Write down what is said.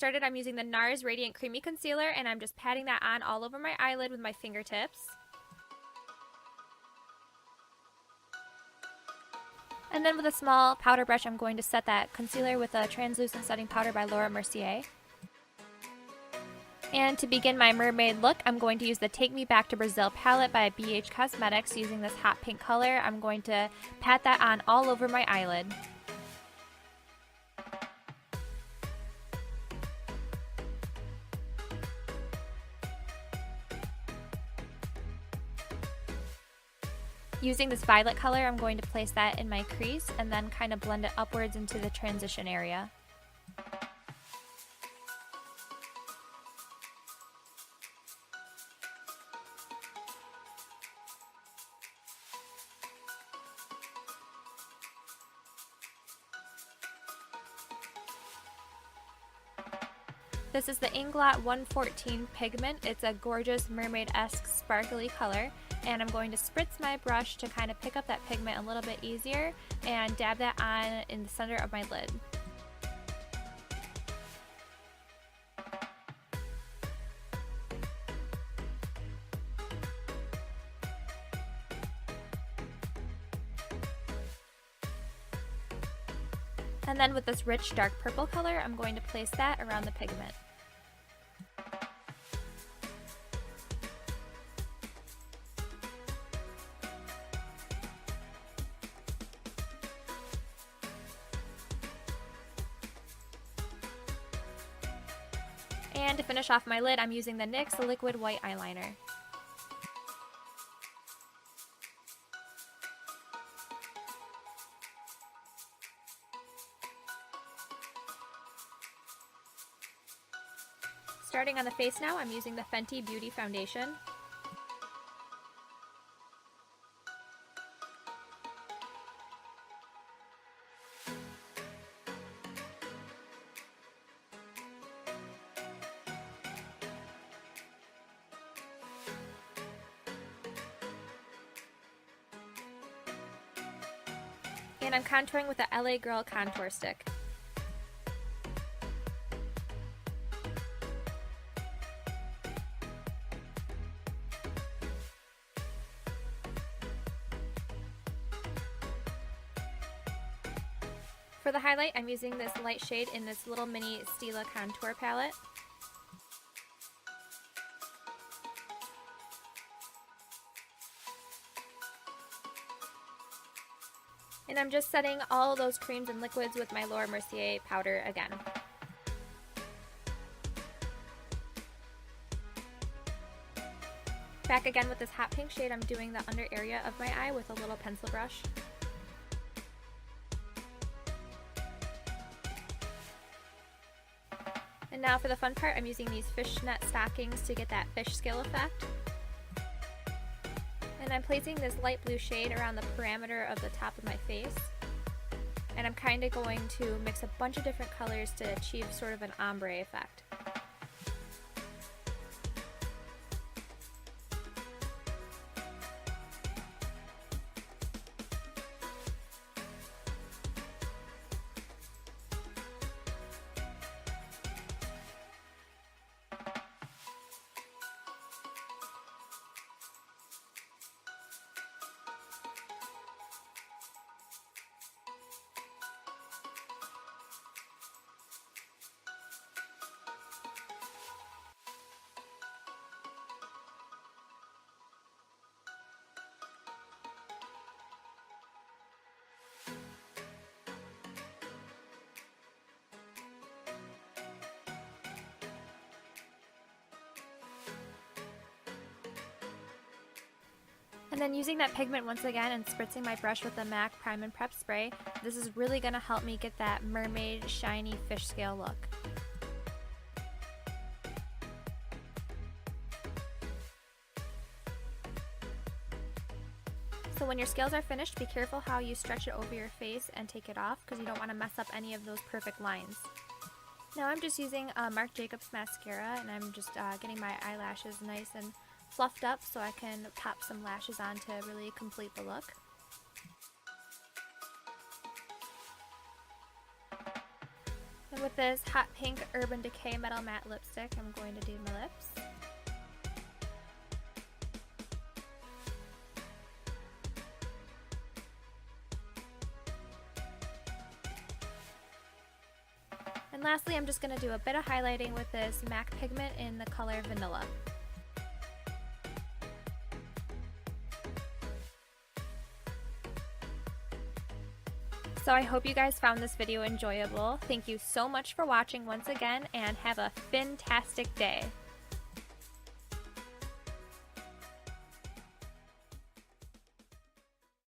started, I'm using the NARS Radiant Creamy Concealer, and I'm just patting that on all over my eyelid with my fingertips. And then with a small powder brush, I'm going to set that concealer with a translucent setting powder by Laura Mercier. And to begin my mermaid look, I'm going to use the Take Me Back to Brazil palette by BH Cosmetics using this hot pink color. I'm going to pat that on all over my eyelid. Using this violet color, I'm going to place that in my crease and then kind of blend it upwards into the transition area. This is the Inglot 114 pigment. It's a gorgeous mermaid-esque sparkly color, and I'm going to spritz my brush to kind of pick up that pigment a little bit easier and dab that on in the center of my lid. And then with this rich dark purple color, I'm going to place that around the pigment. And to finish off my lid, I'm using the NYX Liquid White Eyeliner. Starting on the face now, I'm using the Fenty Beauty Foundation. And I'm contouring with the LA Girl Contour Stick. For the highlight, I'm using this light shade in this little mini Stila contour palette. And I'm just setting all those creams and liquids with my Laura Mercier powder again. Back again with this hot pink shade, I'm doing the under area of my eye with a little pencil brush. And now for the fun part, I'm using these fishnet stockings to get that fish scale effect. And I'm placing this light blue shade around the perimeter of the top of my face. And I'm kind of going to mix a bunch of different colors to achieve sort of an ombre effect. And then using that pigment once again and spritzing my brush with the MAC Prime and Prep Spray, this is really going to help me get that mermaid shiny fish scale look. So when your scales are finished, be careful how you stretch it over your face and take it off because you don't want to mess up any of those perfect lines. Now I'm just using Marc Jacobs mascara, and I'm just getting my eyelashes nice and fluffed up so I can pop some lashes on to really complete the look. And with this hot pink Urban Decay Metal Matte Lipstick, I'm going to do my lips. And lastly, I'm just going to do a bit of highlighting with this MAC pigment in the color Vanilla. So I hope you guys found this video enjoyable. Thank you so much for watching once again, and have a fantastic day.